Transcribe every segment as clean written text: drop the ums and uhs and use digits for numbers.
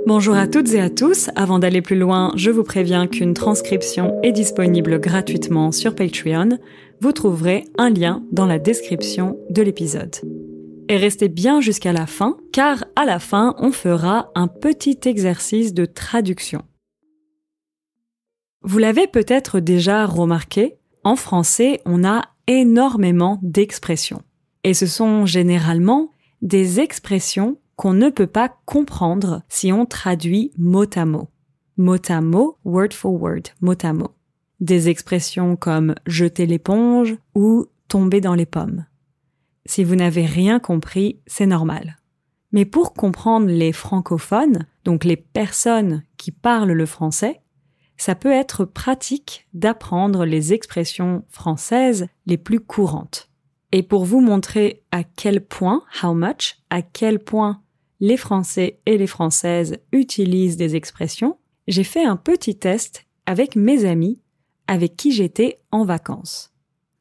Bonjour à toutes et à tous. Avant d'aller plus loin, je vous préviens qu'une transcription est disponible gratuitement sur Patreon. Vous trouverez un lien dans la description de l'épisode. Et restez bien jusqu'à la fin, car à la fin, on fera un petit exercice de traduction. Vous l'avez peut-être déjà remarqué, en français, on a énormément d'expressions. Et ce sont généralement des expressions qu'on ne peut pas comprendre si on traduit mot à mot. Mot à mot, word for word, mot à mot. Des expressions comme jeter l'éponge ou tomber dans les pommes. Si vous n'avez rien compris, c'est normal. Mais pour comprendre les francophones, donc les personnes qui parlent le français, ça peut être pratique d'apprendre les expressions françaises les plus courantes. Et pour vous montrer à quel point, how much, à quel point les Français et les Françaises utilisent des expressions, j'ai fait un petit test avec mes amis avec qui j'étais en vacances.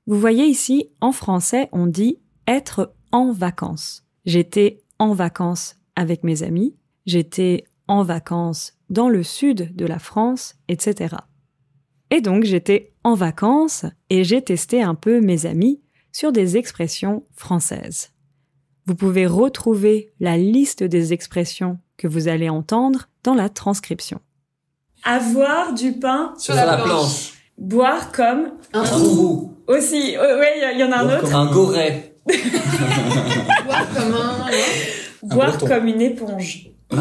Vous voyez ici, en français, on dit « être en vacances ». J'étais en vacances avec mes amis, j'étais en vacances dans le sud de la France, etc. Et donc j'étais en vacances et j'ai testé un peu mes amis sur des expressions françaises. Vous pouvez retrouver la liste des expressions que vous allez entendre dans la transcription. Avoir du pain sur la planche. Boire comme un trou. Aussi, ouais, il y en a un autre. Comme un goret. Boire comme un... Boire comme une éponge. Ouais,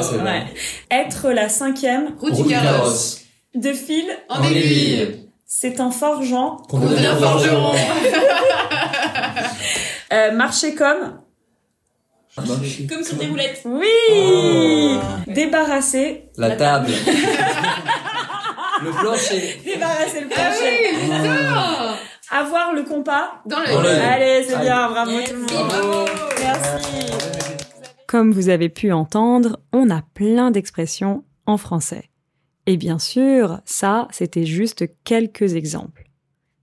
c'est vrai. Être la 5e roue du carrosse. De fil en aiguille. C'est un forgeant qu'on devient forgeron. Marcher comme sur des roulettes. Oui. Débarrasser la table. Le plancher. Débarrasser le plancher. Avoir le compas dans l'œil. Allez, c'est bien, bravo tout le monde. Bravo. Merci. Comme vous avez pu entendre, on a plein d'expressions en français. Et bien sûr, ça, c'était juste quelques exemples.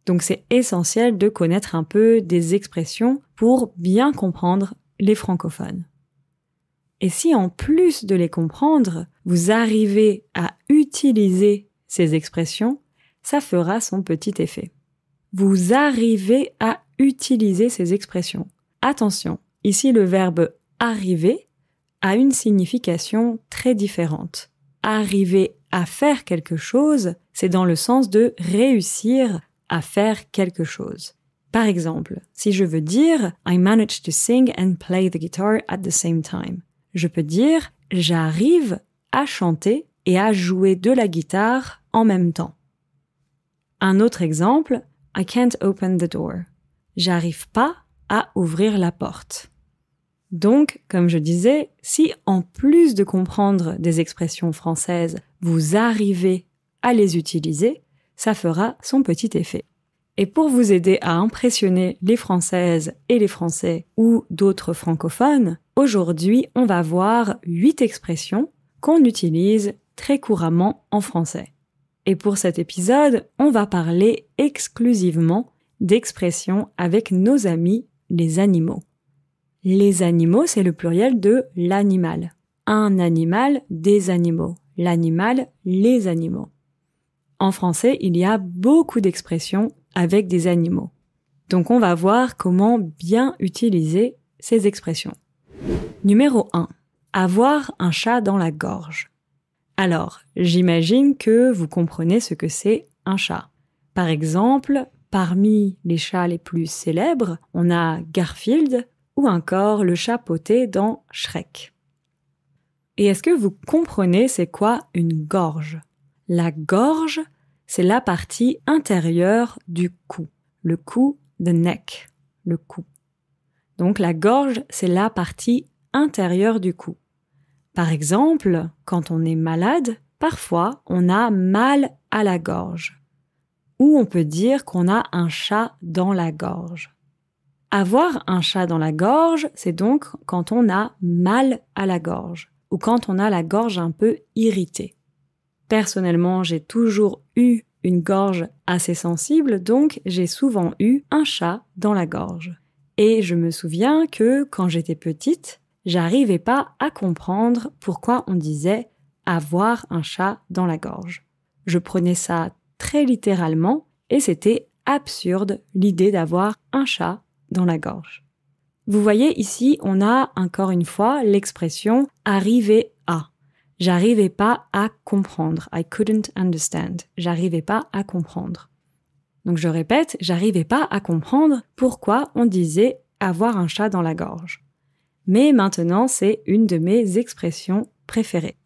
Donc c'est essentiel de connaître un peu des expressions pour bien comprendre les francophones. Et si en plus de les comprendre, vous arrivez à utiliser ces expressions, ça fera son petit effet. Vous arrivez à utiliser ces expressions. Attention, ici le verbe arriver a une signification très différente. Arriver à faire quelque chose, c'est dans le sens de réussir à faire quelque chose. Par exemple, si je veux dire « I managed to sing and play the guitar at the same time », je peux dire « j'arrive à chanter et à jouer de la guitare en même temps ». Un autre exemple, « I can't open the door ». J'arrive pas à ouvrir la porte. Donc, comme je disais, si en plus de comprendre des expressions françaises, vous arrivez à les utiliser, ça fera son petit effet. Et pour vous aider à impressionner les Françaises et les Français ou d'autres francophones, aujourd'hui, on va voir 8 expressions qu'on utilise très couramment en français. Et pour cet épisode, on va parler exclusivement d'expressions avec nos amis, les animaux. Les animaux, c'est le pluriel de l'animal. Un animal, des animaux. L'animal, les animaux. En français, il y a beaucoup d'expressions avec des animaux. Donc on va voir comment bien utiliser ces expressions. Numéro 1. Avoir un chat dans la gorge. Alors, j'imagine que vous comprenez ce que c'est un chat. Par exemple, parmi les chats les plus célèbres, on a Garfield ou encore le chat Poté dans Shrek. Et est-ce que vous comprenez c'est quoi une gorge ? La gorge, c'est la partie intérieure du cou. Le cou, the neck, le cou. Donc la gorge, c'est la partie intérieure du cou. Par exemple, quand on est malade, parfois on a mal à la gorge. Ou on peut dire qu'on a un chat dans la gorge. Avoir un chat dans la gorge, c'est donc quand on a mal à la gorge ou quand on a la gorge un peu irritée. Personnellement, j'ai toujours eu une gorge assez sensible, donc j'ai souvent eu un chat dans la gorge. Et je me souviens que quand j'étais petite, j'arrivais pas à comprendre pourquoi on disait avoir un chat dans la gorge. Je prenais ça très littéralement et c'était absurde l'idée d'avoir un chat dans la gorge. Vous voyez ici, on a encore une fois l'expression « arriver à ». J'arrivais pas à comprendre. I couldn't understand. J'arrivais pas à comprendre. Donc je répète, j'arrivais pas à comprendre pourquoi on disait avoir un chat dans la gorge. Mais maintenant, c'est une de mes expressions préférées.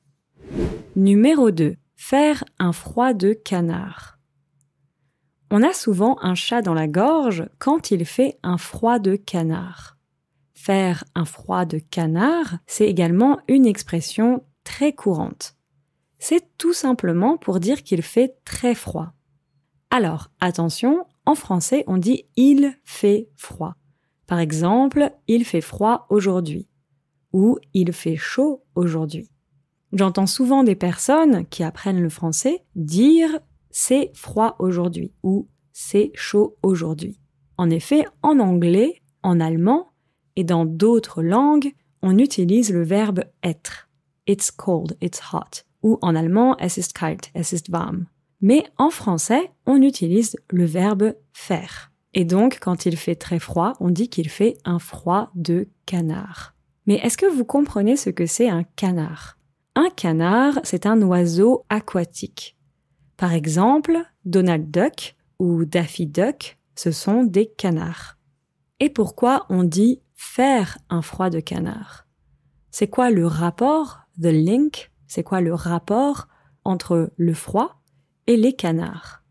Numéro 2. Faire un froid de canard. On a souvent un chat dans la gorge quand il fait un froid de canard. Faire un froid de canard, c'est également une expression très courante. C'est tout simplement pour dire qu'il fait très froid. Alors, attention, en français, on dit « il fait froid ». Par exemple, « il fait froid aujourd'hui » ou « il fait chaud aujourd'hui ». J'entends souvent des personnes qui apprennent le français dire « c'est froid aujourd'hui » ou « c'est chaud aujourd'hui ». En effet, en anglais, en allemand et dans d'autres langues, on utilise le verbe « être ». It's cold, it's hot. Ou en allemand, es ist kalt, es ist warm. Mais en français, on utilise le verbe faire. Et donc, quand il fait très froid, on dit qu'il fait un froid de canard. Mais est-ce que vous comprenez ce que c'est un canard ? Un canard, c'est un oiseau aquatique. Par exemple, Donald Duck ou Daffy Duck, ce sont des canards. Et pourquoi on dit faire un froid de canard ? C'est quoi le rapport, the link, c'est quoi le rapport entre le froid et les canards ?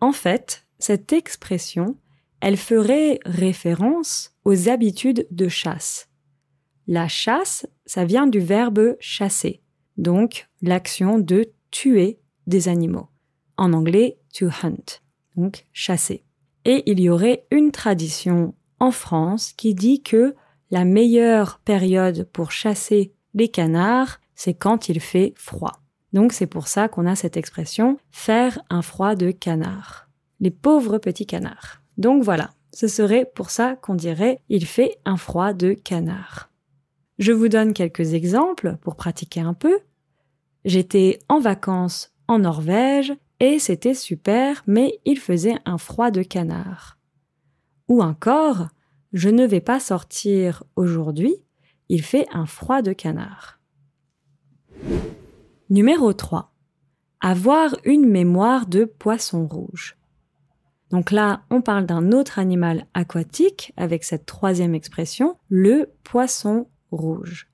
En fait, cette expression, elle ferait référence aux habitudes de chasse. La chasse, ça vient du verbe chasser, donc l'action de tuer des animaux. En anglais, to hunt, donc chasser. Et il y aurait une tradition en France qui dit que la meilleure période pour chasser les canards, c'est quand il fait froid. Donc c'est pour ça qu'on a cette expression « faire un froid de canard ». Les pauvres petits canards. Donc voilà, ce serait pour ça qu'on dirait « il fait un froid de canard ». Je vous donne quelques exemples pour pratiquer un peu. J'étais en vacances en Norvège et c'était super, mais il faisait un froid de canard. Ou encore, je ne vais pas sortir aujourd'hui, il fait un froid de canard. Numéro 3. Avoir une mémoire de poisson rouge. Donc là, on parle d'un autre animal aquatique avec cette troisième expression, le poisson rouge.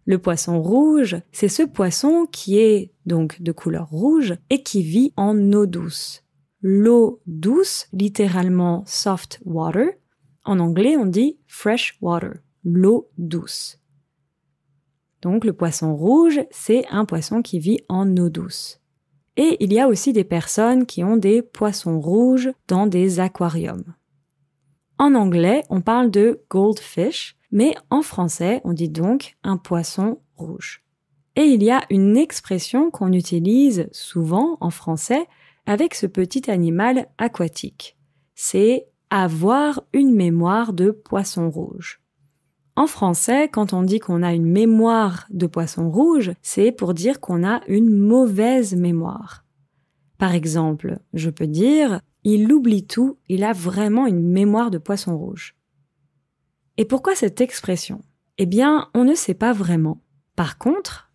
Le poisson rouge, c'est ce poisson qui est donc de couleur rouge et qui vit en eau douce. L'eau douce, littéralement soft water. En anglais, on dit fresh water, l'eau douce. Donc le poisson rouge, c'est un poisson qui vit en eau douce. Et il y a aussi des personnes qui ont des poissons rouges dans des aquariums. En anglais, on parle de goldfish, mais en français, on dit donc un poisson rouge. Et il y a une expression qu'on utilise souvent en français avec ce petit animal aquatique. C'est avoir une mémoire de poisson rouge. En français, quand on dit qu'on a une mémoire de poisson rouge, c'est pour dire qu'on a une mauvaise mémoire. Par exemple, je peux dire « il oublie tout, il a vraiment une mémoire de poisson rouge ». Et pourquoi cette expression ? Eh bien, on ne sait pas vraiment. Par contre,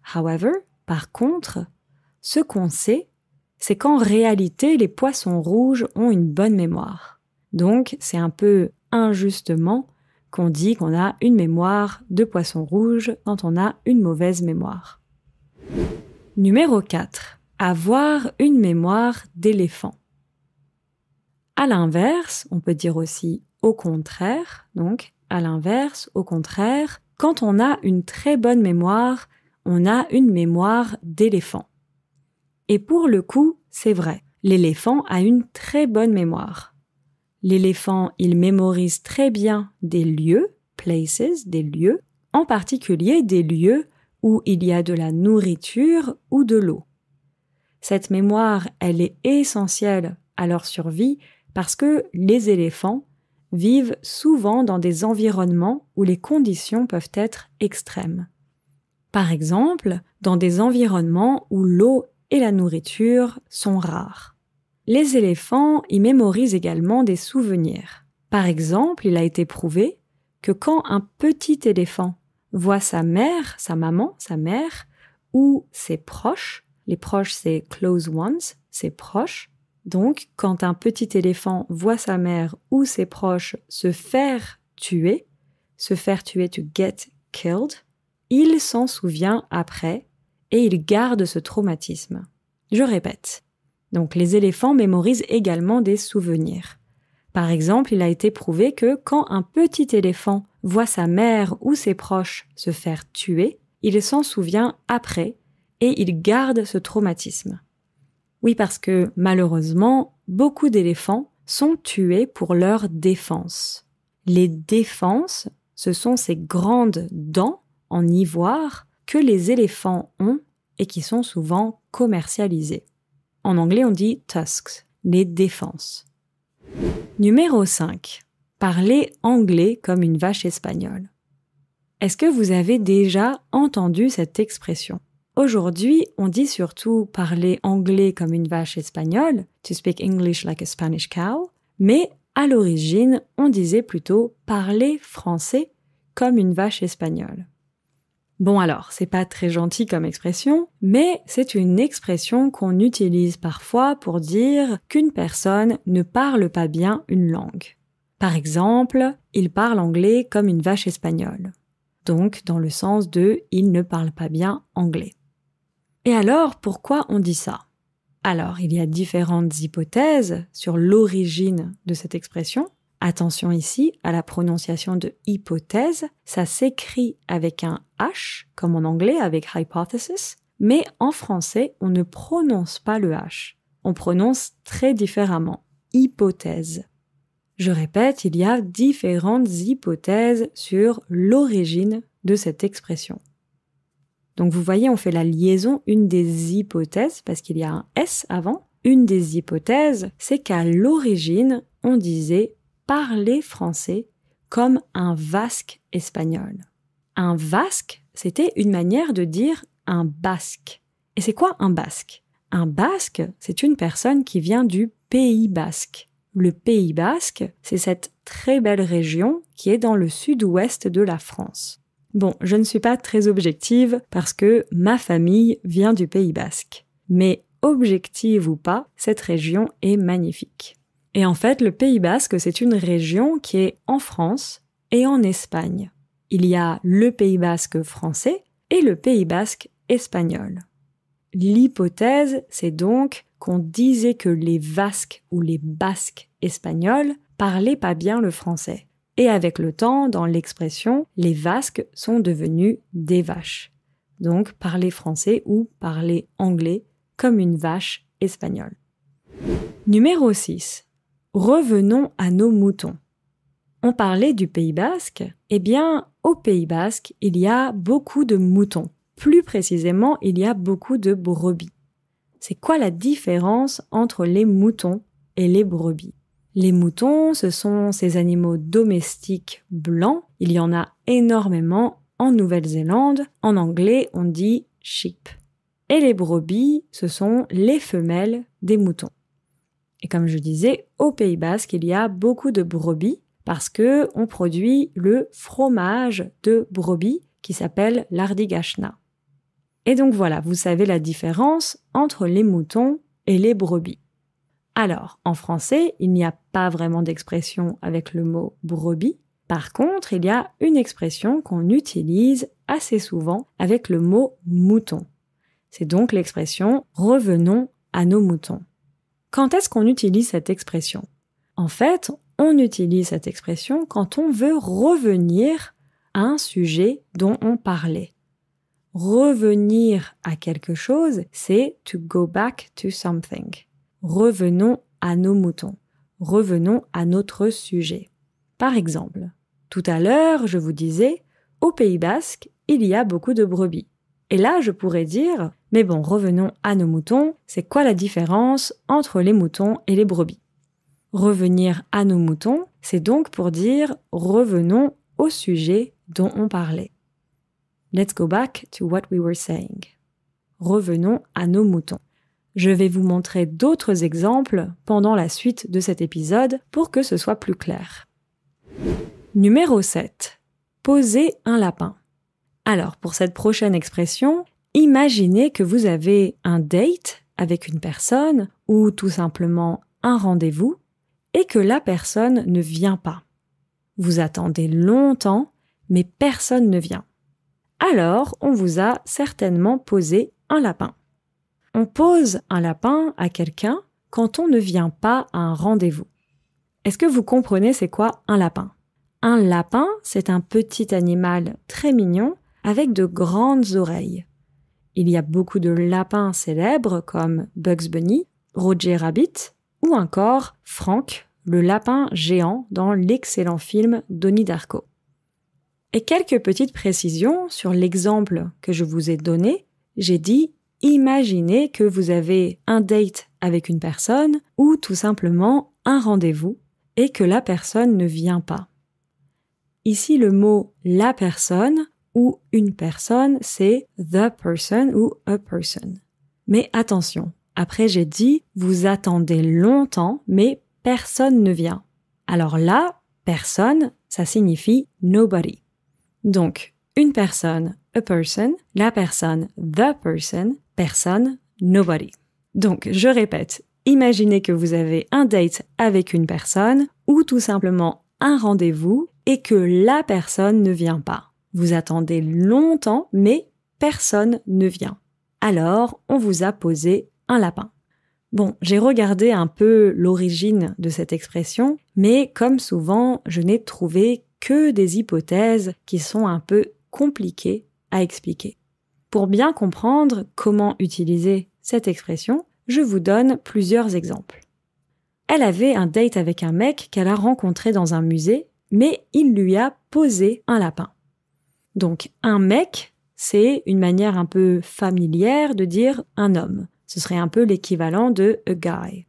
ce qu'on sait, c'est qu'en réalité, les poissons rouges ont une bonne mémoire. Donc, c'est un peu injustement qu'on dit qu'on a une mémoire de poisson rouge quand on a une mauvaise mémoire. Numéro 4. Avoir une mémoire d'éléphant. À l'inverse, on peut dire aussi au contraire, donc à l'inverse, au contraire, quand on a une très bonne mémoire, on a une mémoire d'éléphant. Et pour le coup, c'est vrai, l'éléphant a une très bonne mémoire. L'éléphant, il mémorise très bien des lieux, places, des lieux, en particulier des lieux où il y a de la nourriture ou de l'eau. Cette mémoire, elle est essentielle à leur survie parce que les éléphants vivent souvent dans des environnements où les conditions peuvent être extrêmes. Par exemple, dans des environnements où l'eau et la nourriture sont rares. Les éléphants y mémorisent également des souvenirs. Par exemple, il a été prouvé que quand un petit éléphant voit sa mère, sa maman, sa mère, ou ses proches, les proches c'est close ones, ses proches, donc quand un petit éléphant voit sa mère ou ses proches se faire tuer to get killed, il s'en souvient après et il garde ce traumatisme. Je répète. Donc les éléphants mémorisent également des souvenirs. Par exemple, il a été prouvé que quand un petit éléphant voit sa mère ou ses proches se faire tuer, il s'en souvient après et il garde ce traumatisme. Oui, parce que malheureusement, beaucoup d'éléphants sont tués pour leur défense. Les défenses, ce sont ces grandes dents en ivoire que les éléphants ont et qui sont souvent commercialisées. En anglais, on dit tusks, les défenses. Numéro 5. Parler anglais comme une vache espagnole. Est-ce que vous avez déjà entendu cette expression? Aujourd'hui, on dit surtout parler anglais comme une vache espagnole, to speak English like a Spanish cow, mais à l'origine, on disait plutôt parler français comme une vache espagnole. Bon alors, c'est pas très gentil comme expression, mais c'est une expression qu'on utilise parfois pour dire qu'une personne ne parle pas bien une langue. Par exemple, il parle anglais comme une vache espagnole. Donc, dans le sens de « il ne parle pas bien anglais ». Et alors, pourquoi on dit ça? Alors, il y a différentes hypothèses sur l'origine de cette expression. Attention ici à la prononciation de hypothèse, ça s'écrit avec un H, comme en anglais avec hypothesis, mais en français, on ne prononce pas le H. On prononce très différemment, hypothèse. Je répète, il y a différentes hypothèses sur l'origine de cette expression. Donc vous voyez, on fait la liaison, une des hypothèses, parce qu'il y a un S avant. Une des hypothèses, c'est qu'à l'origine, on disait parler français comme un vasque espagnol. Un vasque, c'était une manière de dire un basque. Et c'est quoi un basque? Un basque, c'est une personne qui vient du Pays basque. Le Pays basque, c'est cette très belle région qui est dans le sud-ouest de la France. Bon, je ne suis pas très objective parce que ma famille vient du Pays basque. Mais objective ou pas, cette région est magnifique. Et en fait, le Pays basque, c'est une région qui est en France et en Espagne. Il y a le Pays basque français et le Pays basque espagnol. L'hypothèse, c'est donc qu'on disait que les Vasques ou les Basques espagnols parlaient pas bien le français. Et avec le temps, dans l'expression, les Vasques sont devenus des vaches. Donc, parler français ou parler anglais comme une vache espagnole. Numéro 6. Revenons à nos moutons. On parlait du Pays basque. Eh bien, au Pays basque, il y a beaucoup de moutons. Plus précisément, il y a beaucoup de brebis. C'est quoi la différence entre les moutons et les brebis? Les moutons, ce sont ces animaux domestiques blancs. Il y en a énormément en Nouvelle-Zélande. En anglais, on dit sheep. Et les brebis, ce sont les femelles des moutons. Et comme je disais, au Pays basque, il y a beaucoup de brebis parce que on produit le fromage de brebis qui s'appelle l'ardigashna. Et donc voilà, vous savez la différence entre les moutons et les brebis. Alors, en français, il n'y a pas vraiment d'expression avec le mot brebis. Par contre, il y a une expression qu'on utilise assez souvent avec le mot mouton. C'est donc l'expression « revenons à nos moutons ». Quand est-ce qu'on utilise cette expression? En fait, on utilise cette expression quand on veut revenir à un sujet dont on parlait. Revenir à quelque chose, c'est to go back to something. Revenons à nos moutons. Revenons à notre sujet. Par exemple, tout à l'heure, je vous disais, au Pays basque, il y a beaucoup de brebis. Et là, je pourrais dire, mais bon, revenons à nos moutons, c'est quoi la différence entre les moutons et les brebis? Revenir à nos moutons, C'est donc pour dire « revenons au sujet dont on parlait ». Let's go back to what we were saying. Revenons à nos moutons. Je vais vous montrer d'autres exemples pendant la suite de cet épisode pour que ce soit plus clair. Numéro 7. Poser un lapin. Alors, pour cette prochaine expression, imaginez que vous avez un date avec une personne ou tout simplement un rendez-vous et que la personne ne vient pas. Vous attendez longtemps, mais personne ne vient. Alors, on vous a certainement posé un lapin. On pose un lapin à quelqu'un quand on ne vient pas à un rendez-vous. Est-ce que vous comprenez c'est quoi un lapin? Un lapin, c'est un petit animal très mignon avec de grandes oreilles. Il y a beaucoup de lapins célèbres comme Bugs Bunny, Roger Rabbit ou encore Frank, le lapin géant dans l'excellent film Donnie Darko. Et quelques petites précisions sur l'exemple que je vous ai donné. J'ai dit « Imaginez que vous avez un date avec une personne ou tout simplement un rendez-vous et que la personne ne vient pas ». Ici, le mot « la personne » ou « une personne », c'est « the person » ou « a person ». Mais attention, après j'ai dit « vous attendez longtemps, mais personne ne vient ». Alors là, « personne », ça signifie « nobody ». Donc, une personne, a person, la personne, the person, personne, nobody. Donc, je répète, imaginez que vous avez un date avec une personne ou tout simplement un rendez-vous et que la personne ne vient pas. Vous attendez longtemps, mais personne ne vient. Alors, on vous a posé un lapin. Bon, j'ai regardé un peu l'origine de cette expression, mais comme souvent, je n'ai trouvé que des hypothèses qui sont un peu compliquées à expliquer. Pour bien comprendre comment utiliser cette expression, je vous donne plusieurs exemples. Elle avait un date avec un mec qu'elle a rencontré dans un musée, mais il lui a posé un lapin. Donc, un mec, c'est une manière un peu familière de dire un homme. Ce serait un peu l'équivalent de a guy.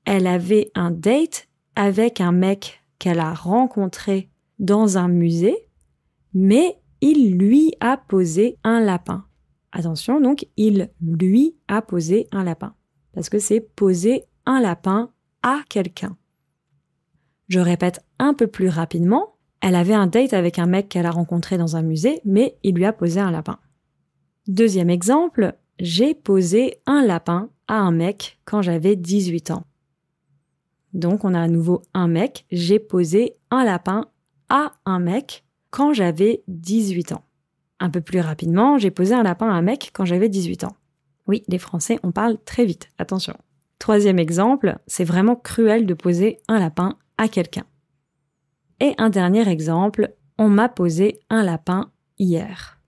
Elle avait un date avec un mec qu'elle a rencontré dans un musée, mais il lui a posé un lapin. Attention, donc, il lui a posé un lapin. Parce que c'est poser un lapin à quelqu'un. Je répète un peu plus rapidement. Elle avait un date avec un mec qu'elle a rencontré dans un musée, mais il lui a posé un lapin. Deuxième exemple, j'ai posé un lapin à un mec quand j'avais 18 ans. Donc, on a à nouveau un mec, j'ai posé un lapin à un mec quand j'avais 18 ans. Un peu plus rapidement, j'ai posé un lapin à un mec quand j'avais 18 ans. Oui, les Français, on parle très vite, attention. Troisième exemple, c'est vraiment cruel de poser un lapin à quelqu'un. Et un dernier exemple, on m'a posé un lapin hier.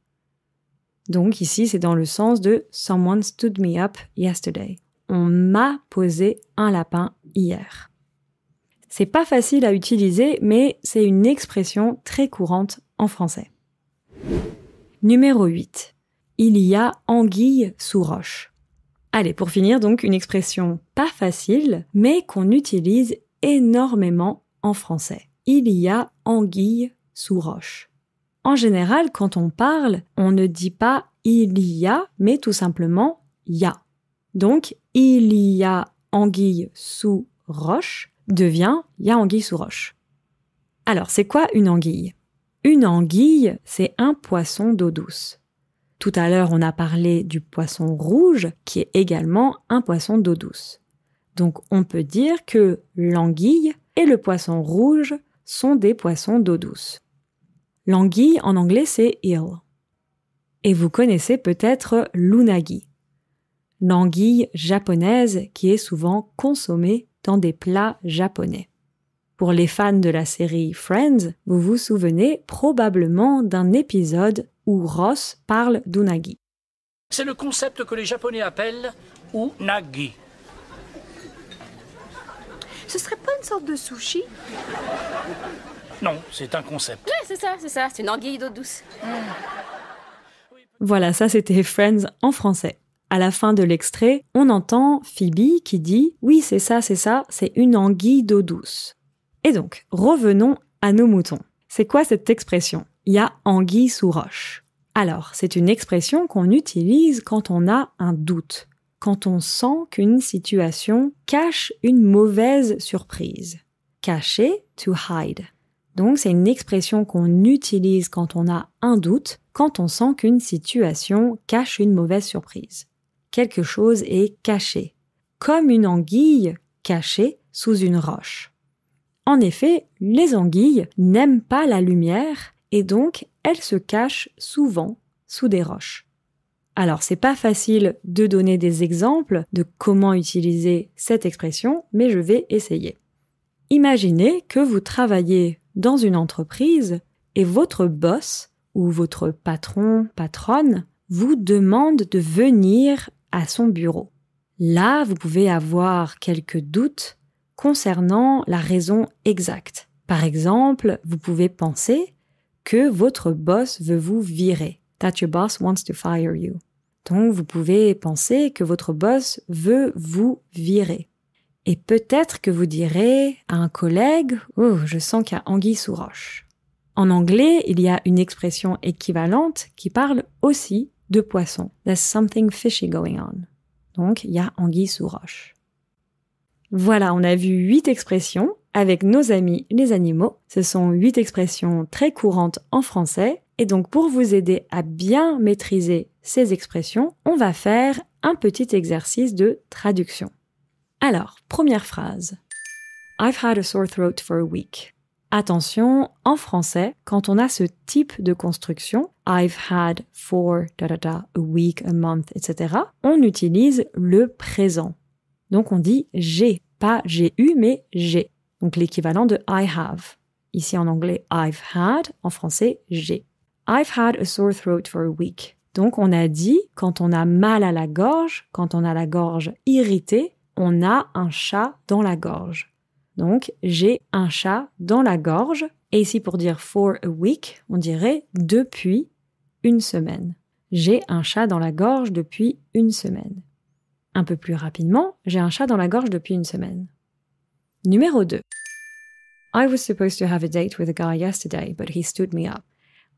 Donc ici, c'est dans le sens de « someone stood me up yesterday ». On m'a posé un lapin hier. C'est pas facile à utiliser, mais c'est une expression très courante en français. Numéro 8. Il y a anguille sous roche. Allez, pour finir, donc, une expression pas facile, mais qu'on utilise énormément en français. Il y a anguille sous roche. En général, quand on parle, on ne dit pas « il y a », mais tout simplement « y a ». Donc, « il y a anguille sous roche » devient « y a anguille sous roche ». Alors, c'est quoi une anguille? Une anguille, c'est un poisson d'eau douce. Tout à l'heure, on a parlé du poisson rouge, qui est également un poisson d'eau douce. Donc, on peut dire que l'anguille et le poisson rouge sont des poissons d'eau douce. L'anguille, en anglais, c'est eel. Et vous connaissez peut-être l'unagi, l'anguille japonaise qui est souvent consommée dans des plats japonais. Pour les fans de la série Friends, vous vous souvenez probablement d'un épisode où Ross parle d'unagi. C'est le concept que les Japonais appellent unagi. Ce serait pas une sorte de sushi? Non, c'est un concept. Ouais, c'est ça, c'est une anguille d'eau douce. Voilà, ça c'était Friends en français. À la fin de l'extrait, on entend Phoebe qui dit « Oui, c'est ça, c'est une anguille d'eau douce ». Et donc, revenons à nos moutons. C'est quoi cette expression? Il y a anguille sous roche. Alors, c'est une expression qu'on utilise quand on a un doute, quand on sent qu'une situation cache une mauvaise surprise. Cacher, to hide. Donc, c'est une expression qu'on utilise quand on a un doute, quand on sent qu'une situation cache une mauvaise surprise. Quelque chose est caché, comme une anguille cachée sous une roche. En effet, les anguilles n'aiment pas la lumière et donc elles se cachent souvent sous des roches. Alors, c'est pas facile de donner des exemples de comment utiliser cette expression, mais je vais essayer. Imaginez que vous travaillez dans une entreprise et votre boss ou votre patron, patronne vous demande de venir à son bureau. Là, vous pouvez avoir quelques doutes concernant la raison exacte. Par exemple, vous pouvez penser que votre boss veut vous virer. That your boss wants to fire you. Donc, vous pouvez penser que votre boss veut vous virer. Et peut-être que vous direz à un collègue « Oh, je sens qu'il y a anguille sous roche ». En anglais, il y a une expression équivalente qui parle aussi de poisson. There's something fishy going on. Donc, il y a anguille sous roche. Voilà, on a vu 8 expressions avec nos amis les animaux. Ce sont 8 expressions très courantes en français. Et donc, pour vous aider à bien maîtriser ces expressions, on va faire un petit exercice de traduction. Alors, première phrase. I've had a sore throat for a week. Attention, en français, quand on a ce type de construction, I've had for, a week, a month, etc., on utilise le présent. Donc on dit j'ai, pas j'ai eu, mais j'ai. Donc l'équivalent de I have. Ici en anglais, I've had, en français, j'ai. I've had a sore throat for a week. Donc on a dit, quand on a mal à la gorge, quand on a la gorge irritée, on a un chat dans la gorge. Donc, j'ai un chat dans la gorge. Et ici, pour dire for a week, on dirait depuis une semaine. J'ai un chat dans la gorge depuis une semaine. Un peu plus rapidement, j'ai un chat dans la gorge depuis une semaine. Numéro 2. I was supposed to have a date with a guy yesterday, but he stood me up.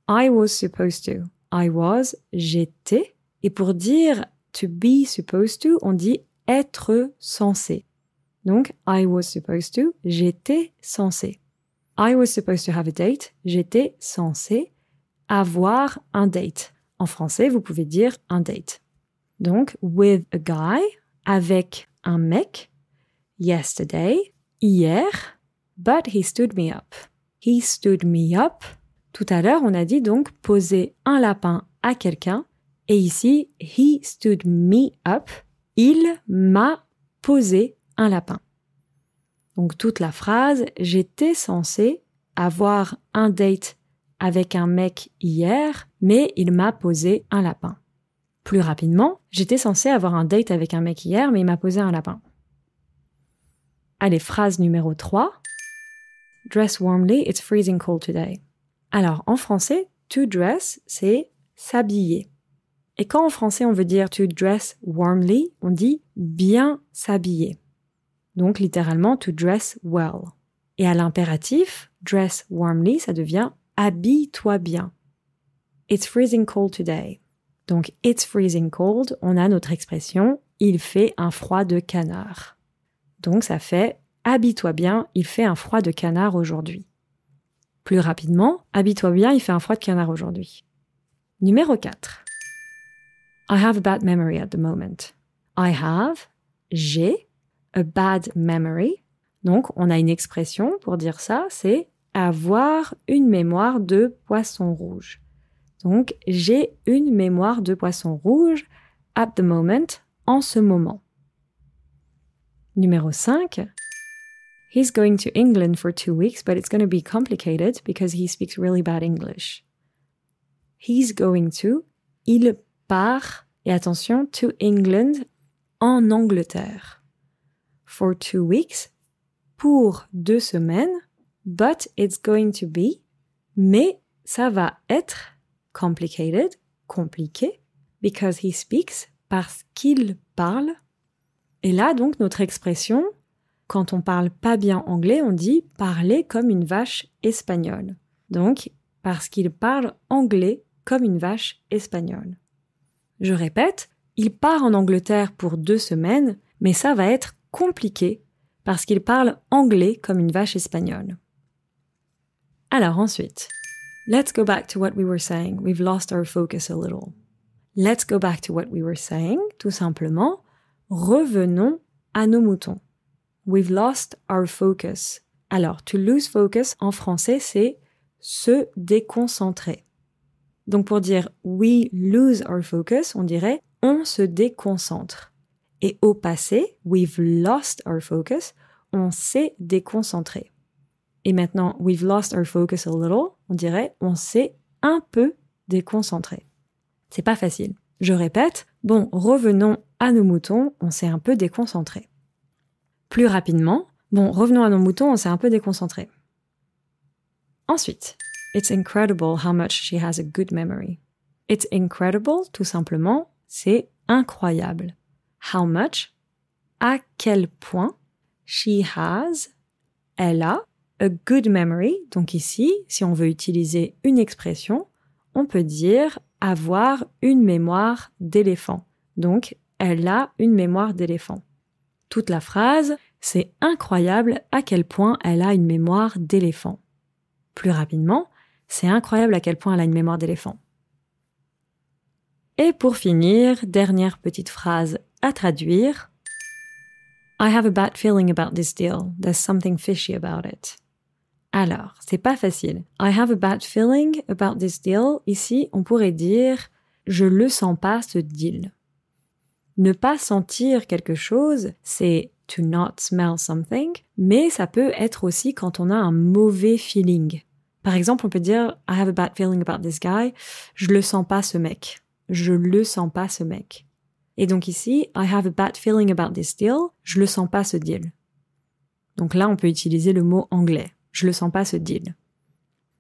I was supposed to. I was, j'étais. Et pour dire to be supposed to, on dit être censé. Donc, I was supposed to, j'étais censé. I was supposed to have a date, j'étais censé avoir un date. En français, vous pouvez dire un date. Donc, with a guy, avec un mec, yesterday, hier, but he stood me up. He stood me up. Tout à l'heure, on a dit donc poser un lapin à quelqu'un, et ici, he stood me up. Il m'a posé un lapin. Donc toute la phrase, j'étais censé avoir un date avec un mec hier, mais il m'a posé un lapin. Plus rapidement, j'étais censé avoir un date avec un mec hier, mais il m'a posé un lapin. Allez, phrase numéro 3. Dress warmly, it's freezing cold today. Alors, en français, to dress, c'est s'habiller. Et quand en français on veut dire to dress warmly, on dit bien s'habiller. Donc littéralement to dress well. Et à l'impératif, dress warmly, ça devient habille-toi bien. It's freezing cold today. Donc it's freezing cold, on a notre expression il fait un froid de canard. Donc ça fait habille-toi bien, il fait un froid de canard aujourd'hui. Plus rapidement, habille-toi bien, il fait un froid de canard aujourd'hui. Numéro 4. I have a bad memory at the moment. I have, j'ai, a bad memory. Donc, on a une expression pour dire ça, c'est avoir une mémoire de poisson rouge. Donc, j'ai une mémoire de poisson rouge at the moment, en ce moment. Numéro 5. He's going to England for 2 weeks, but it's going to be complicated because he speaks really bad English. He's going to, il part, et attention, to England, en Angleterre. For 2 weeks, pour 2 semaines, but it's going to be, mais ça va être complicated, compliqué, because he speaks, parce qu'il parle. Et là, donc, notre expression, quand on parle pas bien anglais, on dit « parler comme une vache espagnole ». Donc, parce qu'il parle anglais comme une vache espagnole. Je répète, il part en Angleterre pour 2 semaines, mais ça va être compliqué parce qu'il parle anglais comme une vache espagnole. Alors ensuite, let's go back to what we were saying. We've lost our focus a little. Let's go back to what we were saying. Tout simplement, revenons à nos moutons. We've lost our focus. Alors, to lose focus en français, c'est se déconcentrer. Donc pour dire we lose our focus, on dirait on se déconcentre. Et au passé, we've lost our focus, on s'est déconcentré. Et maintenant, we've lost our focus a little, on dirait on s'est un peu déconcentré. C'est pas facile. Je répète, bon, revenons à nos moutons, on s'est un peu déconcentré. Plus rapidement, bon, revenons à nos moutons, on s'est un peu déconcentré. Ensuite, it's incredible how much she has a good memory. It's incredible, tout simplement, c'est incroyable. How much, à quel point, she has, elle a, a good memory. Donc ici, si on veut utiliser une expression, on peut dire avoir une mémoire d'éléphant. Donc, elle a une mémoire d'éléphant. Toute la phrase, c'est incroyable à quel point elle a une mémoire d'éléphant. Plus rapidement, c'est incroyable à quel point elle a une mémoire d'éléphant. Et pour finir, dernière petite phrase à traduire. I have a bad feeling about this deal. There's something fishy about it. Alors, c'est pas facile. I have a bad feeling about this deal. Ici, on pourrait dire je le sens pas ce deal. Ne pas sentir quelque chose, c'est to not smell something, mais ça peut être aussi quand on a un mauvais feeling. Par exemple, on peut dire I have a bad feeling about this guy. Je le sens pas ce mec. Je le sens pas ce mec. Et donc ici, I have a bad feeling about this deal. Je le sens pas ce deal. Donc là, on peut utiliser le mot anglais. Je le sens pas ce deal.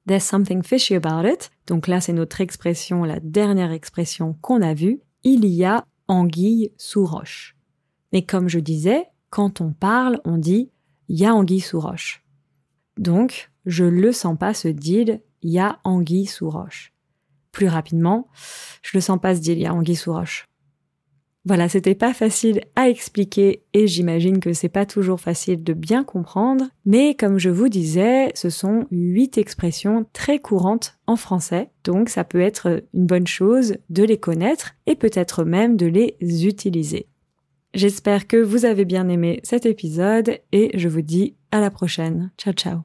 There's something fishy about it. Donc là, c'est notre expression, la dernière expression qu'on a vue. Il y a anguille sous roche. Mais comme je disais, quand on parle, on dit il y a anguille sous roche. Donc, je le sens pas ce deal, il y a anguille sous roche. Plus rapidement, je le sens pas ce deal, il y a anguille sous roche. Voilà, c'était pas facile à expliquer et j'imagine que c'est pas toujours facile de bien comprendre, mais comme je vous disais, ce sont 8 expressions très courantes en français, donc ça peut être une bonne chose de les connaître et peut-être même de les utiliser. J'espère que vous avez bien aimé cet épisode et je vous dis à la prochaine. Ciao ciao.